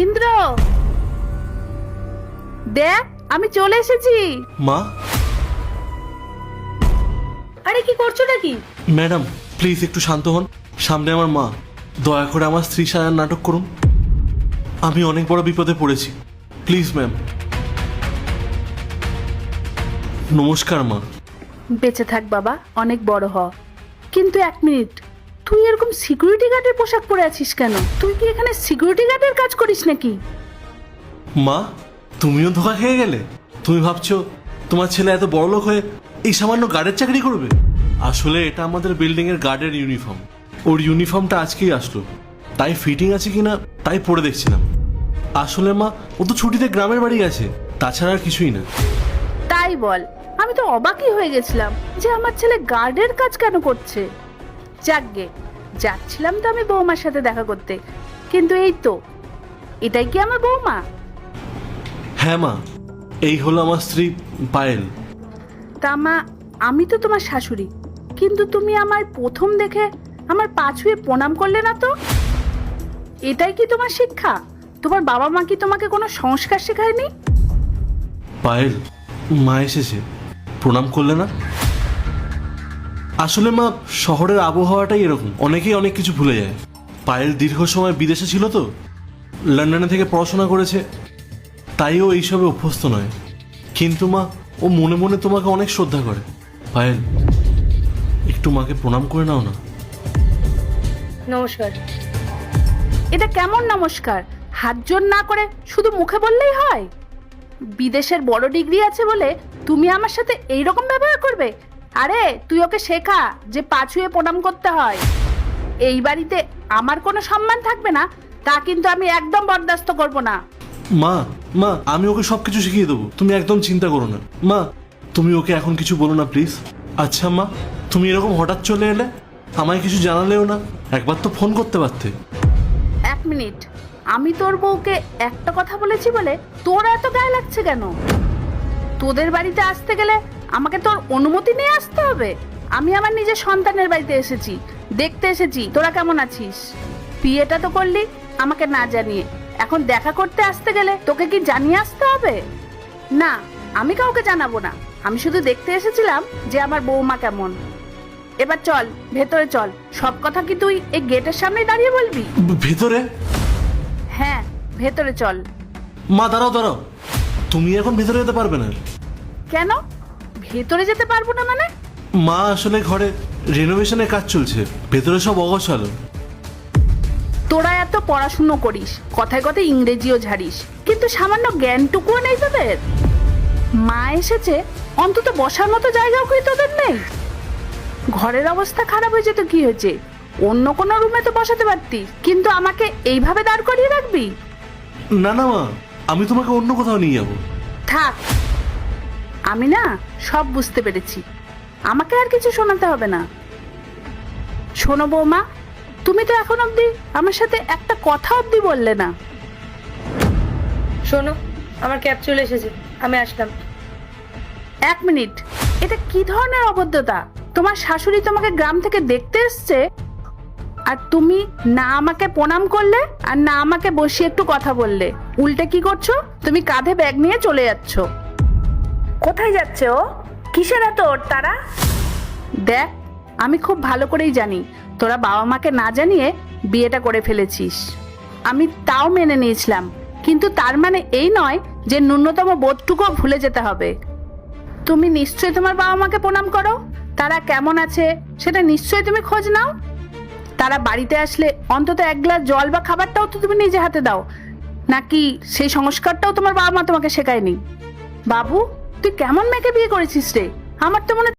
ইন্দ্র, দেখ আমি চলে এসেছি। মা। আরে কি করছো নাকি? ম্যাডাম প্লিজ একটু শান্ত হন, সামনে আমার মা, দয়া করে আমার স্ত্রী সাজার নাটক করুন। আমি অনেক বড় বিপদে পড়েছি, প্লিজ ম্যাম। নমস্কার মা। বেঁচে থাক বাবা, অনেক বড় হ। কিন্তু এক মিনিট, তুই এরকম সিকিউরিটি গার্ডের পোশাক পরে আছিস কেন? তুই কি এখানে সিকিউরিটি গার্ডের কাজ করিস নাকি? মা, তুমিও ধোকা খেয়ে গেলে? তুমি ভাবছো তোমার ছেলে এত বড় লোক হয়ে এই সামান্য গার্ডের চাকরি করবে? আসলে এটা আমাদের বিল্ডিং এর গার্ডের ইউনিফর্ম। ওর ইউনিফর্মটা আজকেই আসলো, তাই ফিটিং আছে কিনা তাই পরে দেখছিলাম। আসলে মা, ও তো ছুটিতে গ্রামের বাড়ি গেছে, তাছাড়া আর কিছুই না। তাই বল, আমি তো অবাকই হয়ে গেছিলাম যে আমার ছেলে গার্ডের কাজ কেন করছে। যাকগে, যাচ্ছিলাম তো আমি বৌমার সাথে দেখা করতে, কিন্তু এই তো, এটাই কি আমার বৌমা? হ্যাঁ মা, এই হলো আমার স্ত্রী পায়েল। তা মা, আমি তো তোমার শাশুড়ি, কিন্তু তুমি আমায় প্রথম দেখে আমার পা ছুঁয়ে প্রণাম করলে না তো? এটাই কি তোমার শিক্ষা? তোমার বাবা মা কি তোমাকে কোনো সংস্কার শেখায়নি? পায়েল, মা এসেছে, প্রণাম করলে না? আসলে মা, শহরের আবহাওয়াটাই এরকম, অনেকেই অনেক কিছু ভুলে যায়। পায়েল দীর্ঘ সময় বিদেশে ছিল তো, লন্ডনে থেকে পড়াশোনা করেছে, তাই ও এইসবে অভ্যস্ত নয়। কিন্তু মা, ও মনে মনে তোমাকে অনেক শ্রদ্ধা করে। পায়েল, একটু মাকে প্রণাম করে নাও না। নমস্কার। এটা কেমন নমস্কার? হাত জোড় না করে শুধু মুখে বললেই হয়? বিদেশের বড় ডিগ্রি আছে বলে তুমি আমার সাথে এই রকম ব্যবহার করবে? আরে তুই ওকে শেখা যে পা ছুঁয়ে প্রণাম করতে হয়। এই বাড়িতে আমার কোনো সম্মান থাকবে না, তা কিন্তু আমি একদম বরদাস্ত করব না। মা, মা, আমি ওকে সবকিছু শিখিয়ে দেবো, তুমি একদম চিন্তা করো না। মা, তুমি ওকে এখন কিছু বলো না প্লিজ। আচ্ছা মা, তুমি এরকম হঠাৎ চলে এলে, আমায় কিছু জানালেও না, একবার তো ফোন করতে পারতে। এক মিনিট, আমি তোর বউকে একটা কথা বলেছি বলে তোর এত গায়ে লাগছে কেন? তোদের বাড়িতে আসতে গেলে আমাকে তোর অনুমতি নিয়ে আসতে হবে? আমি আমার নিজের সন্তানের বাড়িতে এসেছি, দেখতে এসেছি তোরা কেমন আছিস। বিয়েটা তো করলি আমাকে না জানিয়ে, এখন দেখা করতে আসতে গেলে তোকে কি জানিয়ে আসতে হবে? না, আমি কাউকে জানাবো না, আমি শুধু দেখতে এসেছিলাম যে আমার বৌমা কেমন। এবার চল ভেতরে চল, সব কথা কি তুই এই গেটের সামনে দাঁড়িয়ে বলবি? ভেতরে? হ্যাঁ, ভেতরে চল। মা দাঁড়াও দাঁড়াও, তুমি এখন ভেতরে যেতে পারবে না। কেন ভেতরে যেতে পারবো না মানে? মা, আসলে ঘরে রেনোভেশনের কাজ চলছে, ভেতরে সব অগোছালো। তোরা এত পড়াশুনো করিস, কথায় কথায় ইংরেজিও ঝাড়িস, কিন্তু সামান্য জ্ঞানটুকুও নেই তোদের। মা এসেছে, অন্তত বসার মতো জায়গাও কি তোদের নেই? ঘরের অবস্থা খারাপ হয়ে যেত কি হয়েছে, অন্য কোনো রুমে তো বসাতে পারতিস, কিন্তু আমাকে এইভাবে দাঁড় করিয়ে রাখবি? না না মা, আমি তোমাকে অন্য কোথাও নিয়ে যাবো। থাক, আমি না সব বুঝতে পেরেছি, আমাকে আর কিছু শোনাতে হবে না। শোনো বৌমা, তুমি তো এখন অবধি আমার সাথে একটা কথা অবধি বললে না। শোনো, আমার ক্যাব চলে এসেছে, আমি আসলাম। এক মিনিট, এটা কি ধরনের অভদ্রতা? তোমার শাশুড়ি তোমাকে গ্রাম থেকে দেখতে এসছে, আর তুমি না আমাকে প্রণাম করলে আর না আমাকে বসিয়ে একটু কথা বললে। উল্টে কি করছো? তুমি কাঁধে ব্যাগ নিয়ে চলে যাচ্ছ। কোথায় যাচ্ছে ও? কিসের এত ওর তারা? দেখ, আমি খুব ভালো করেই জানি তোরা বাবা মাকে না জানিয়ে বিয়েটা করে ফেলেছিস। আমি তাও মেনে নিয়েছিলাম, কিন্তু তার মানে এই নয় যে ন্যূনতম বোধটুকুও ভুলে যেতে হবে। তুমি নিশ্চয়ই তোমার বাবা মাকে প্রণাম করো, তারা কেমন আছে সেটা নিশ্চয়ই তুমি খোঁজ নাও। তারা বাড়িতে আসলে অন্তত এক গ্লাস জল বা খাবারটাও তো তুমি নিজে হাতে দাও, নাকি সেই সংস্কারটাও তোমার বাবা মা তোমাকে শেখায়নি? বাবু, তুই কেমন মেয়েকে বিয়ে করেছিস রে? আমার তো মনে